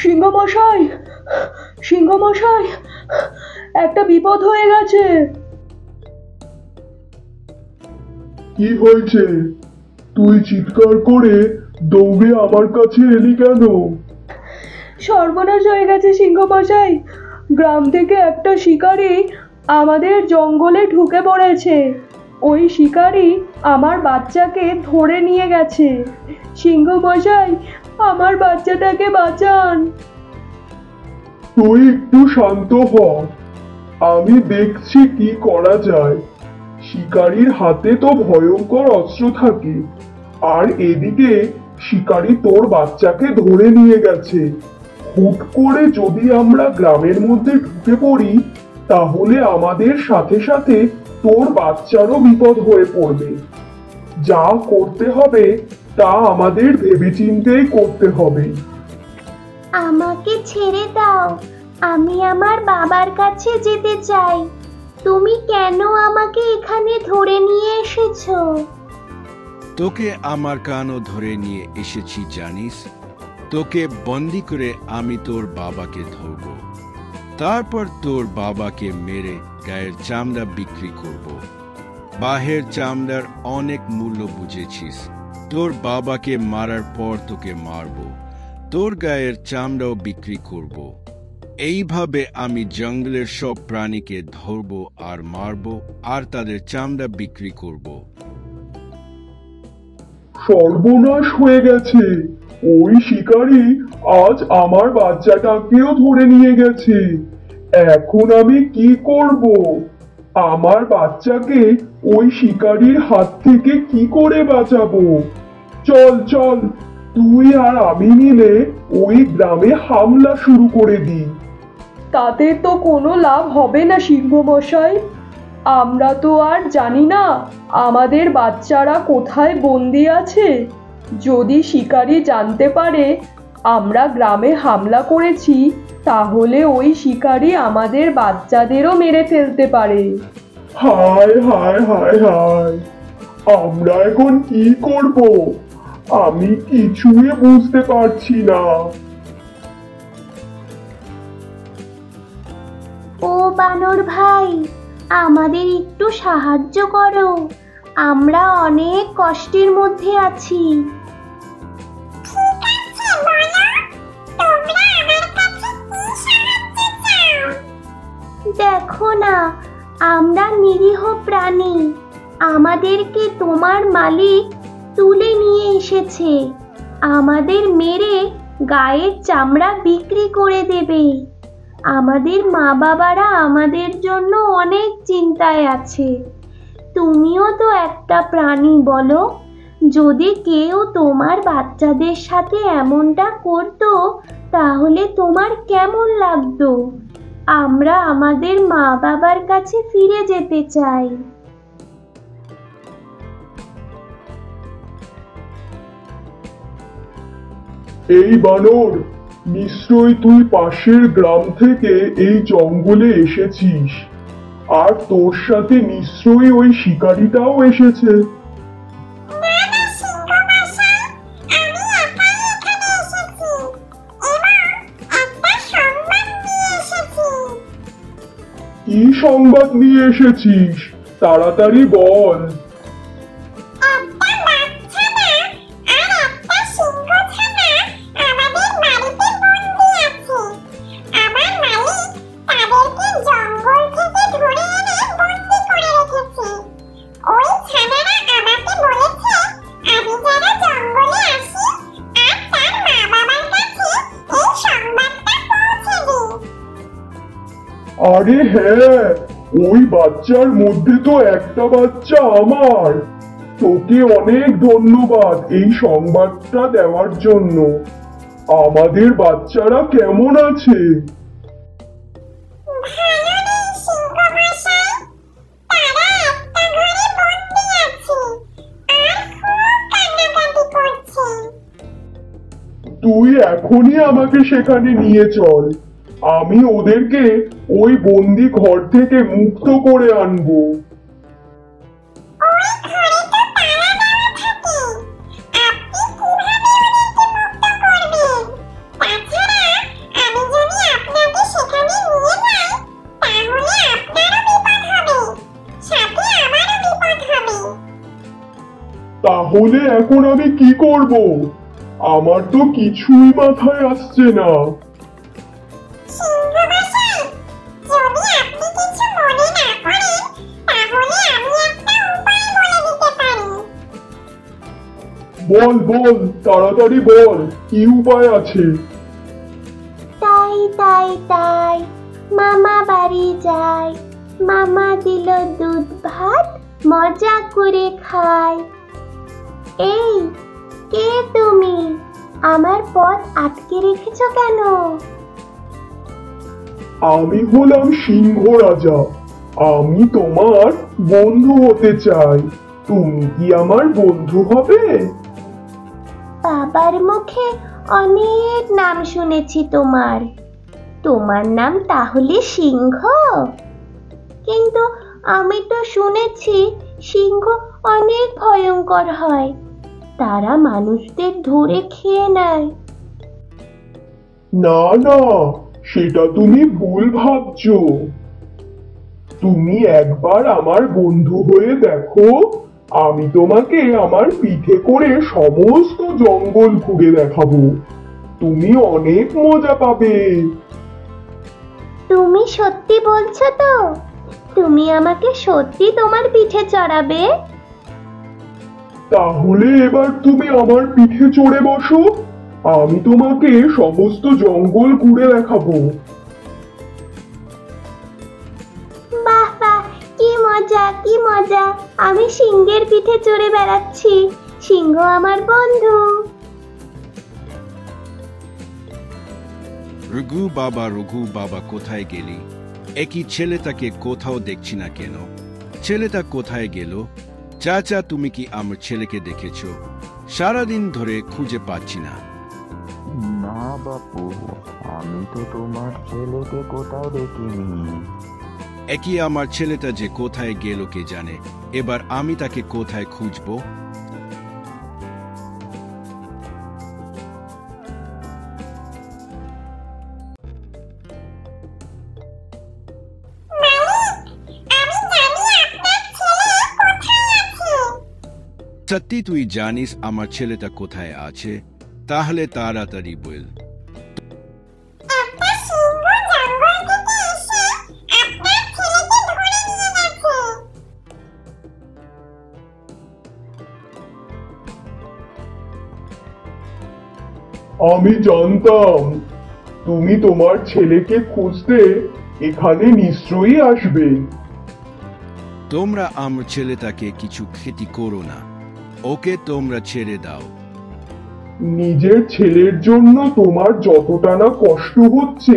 সিংহ মশাই, সিংহ মশাই, একটা বিপদ হয়ে গেছে। কি হয়েছে? তুই চিৎকার করে দৌড়ে আমার কাছে এলি কেন? সর্বনাশ হয়ে গেছে সিংহ মশাই। গ্রাম থেকে একটা শিকারী আমাদের জঙ্গলে ঢুকে পড়েছে। ওই শিকারী আমার বাচ্চাকে ধরে নিয়ে গেছে। সিংহ মশাই, আমার বাচ্চাটাকে বাঁচান। তুই একটু শান্ত হ, আমি দেখছি কি করা যায়। শিকারীর হাতে তো ভয়ঙ্কর অস্ত্র থাকে, আর এদিকে শিকারী তোর বাচ্চাকে ধরে নিয়ে গেছে। হুট করে যদি আমরা গ্রামের মধ্যে ঢুকে পড়ি, তাহলে আমাদের সাথে সাথে তোর বাচ্চারও বিপদ হয়ে পড়বে। যা করতে হবে তা আমাদের ভেবেচিন্তেই করতে হবে। আমাকে ছেড়ে দাও, আমি আমার বাবার কাছে যেতে চাই। তুমি কেন আমাকে এখানে ধরে নিয়ে এসেছো? তোকে আমার কেন ধরে নিয়ে এসেছি জানিস? তোকে বন্দি করে আমি তোর বাবাকে ধরব, তারপর তোর বাবাকে মেরে গায়ের চামড়া বিক্রি করব। বাহের চামড়ার অনেক মূল্য বুঝেছিস। তোর বাবাকে মারার পর তোকে মারব, তোর গায়ের চামড়াও বিক্রি করব। এইভাবে আমি জঙ্গলের সব প্রাণীকে ধরব আর মারব, আর তাদের চামড়া বিক্রি করব। সর্বনাশ হয়ে গেছে! ওই শিকারী আজ আমার বাচ্চাটাকেও ধরে নিয়ে গেছে। এখন আমি কি করব? আমার বাচ্চাকে ওই শিকারীর হাত থেকে কি করে বাঁচাবো? চল চল, তুই আর আমি মিলে ওই গ্রামে হামলা শুরু করে দিই। তাতে তো কোনো লাভ হবে না সিংহ মশাই। আমরা তো আর জানি না আমাদের বাচ্চারা কোথায় বন্দি আছে। যদি শিকারী জানতে পারে আমরা গ্রামে হামলা করেছি, তাহলে ওই শিকারী আমাদের বাচ্চাদেরও মেরে ফেলতে পারে। হায় হায় হায় হায়, আমরা এখন কি করব? আমি কিছুই বুঝতে পারছি না। ও বানর ভাই, আমাদের একটু সাহায্য করো, আমরা অনেক কষ্টের মধ্যে আছি। দেখো না, আমরা নিরীহ প্রাণী, আমাদেরকে তোমার মালিক তুলে নিয়ে এসেছে। আমাদের মেরে গায়ের চামড়া বিক্রি করে দেবে। আমাদের মা বাবারা আমাদের জন্য অনেক চিন্তায় আছে। তুমিও তো একটা প্রাণী, বলো, যদি কেউ তোমার বাচ্চাদের সাথে এমনটা করতো তাহলে তোমার কেমন লাগতো? আমরা আমাদের মা বাবার কাছে ফিরে যেতে চাই। এই বানর, নিশ্চয়ই তুই পাশের গ্রাম থেকে এই জঙ্গলে এসেছিস, আর তোর সাথে নিশ্চয়ই ওই শিকারীটাও এসেছে। কি সংবাদ নিয়ে এসেছিস? তাড়াতাড়ি বল। আরে হ্যাঁ, ওই বাচ্চার মধ্যে তো একটা বাচ্চা আমার। তোকে অনেক ধন্যবাদ এই সংবাদটা দেওয়ার জন্য। আমাদের বাচ্চারা কেমন আছে? তুই এখনই আমাকে সেখানে নিয়ে চল, আমি ওদেরকে ওই বন্দি ঘর থেকে মুক্ত করে আনবো। তাহলে এখন আমি কি করব? আমার তো কিছুই মাথায় আসছে না। সিংহ মশাই, যদি আপনি কিছু মনে না করেন তাহলে আমি একটা উপায় বলে দিতে পারি। বল বল, তাড়াতাড়ি বল, কি উপায় আছে? তাই তাই তাই মামা বাড়ি যায়, মামা দিল দুধ ভাত, মজা করে খায়। এই, কে তুমি? আমার পথ আটকে রেখেছো কেন? আমি হলাম সিংহ রাজা। আমি তোমার বন্ধু হতে চাই। তুমি কি আমার বন্ধু হবে? বাবার মুখে অনেক নাম শুনেছি তোমার। তোমার নাম তাহলে সিংহ? কিন্তু আমি তো শুনেছি সিংহ অনেক ভয়ঙ্কর হয়, তারা মানুষদের ধরে খেয়ে নেয়। না না, সেটা তুমি ভুল ভাবছো। তুমি একবার আমার বন্ধু হয়ে দেখো, আমি তোমাকে আমার পিঠে করে সমস্ত জঙ্গল ঘুরে দেখাবো। তুমি অনেক মজা পাবে। তুমি সত্যি বলছো তো? তুমি আমাকে সত্যি তোমার পিঠে চড়াবে? তাহলে এবার তুমি আমার পিঠে চড়ে বসো, আমি তোমাকে সমস্ত জঙ্গল ঘুরে দেখাবো। বাহ বাহ, কি মজা কি মজা! আমি সিংহের পিঠে চড়ে বেড়াচ্ছি। সিংহ আমার বন্ধু। রঘু বাবা কোথায় গেলি? একই ছেলেটাকে কোথাও দেখছি না কেন? ছেলেটা কোথায় গেল? চাচা, তুমি কি আমার ছেলেকে দেখেছো? সারাদিন ধরে খুঁজে পাচ্ছি না। না বাপু, আমি তো তোমার ছেলেকে কোথাও দেখিনি। একই আমার ছেলেটা যে কোথায় গেল কে জানে। এবার আমি তাকে কোথায় খুঁজবো? সত্যি তুই জানিস আমার ছেলেটা কোথায় আছে? তাহলে তাড়াতাড়ি বল। একটা সিংহ জঙ্গল থেকে এসে আপনার ছেলেকে ধরে নিয়ে গেছে। আমি জানতাম তুমি তোমার ছেলেকে খুঁজতে এখানে নিশ্চয়ই আসবে। তোমরা আমার ছেলেটাকে কিছু ক্ষতি করো না, ওকে তোমরা ছেড়ে দাও। নিজের ছেলের জন্য তোমার যতটা না কষ্ট হচ্ছে,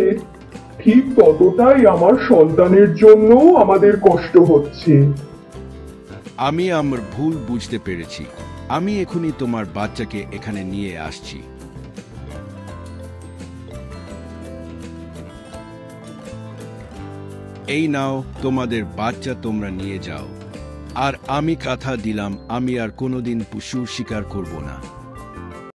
ঠিক ততটাই আমার সন্তানের জন্যও আমাদের কষ্ট হচ্ছে। আমি আমার ভুল বুঝতে পেরেছি। আমি এখনই তোমার বাচ্চাকে এখানে নিয়ে আসছি। এই নাও তোমাদের বাচ্চা, তোমরা নিয়ে যাও। আর আমি কথা দিলাম আমি আর কোনোদিন পশু শিকার করব না।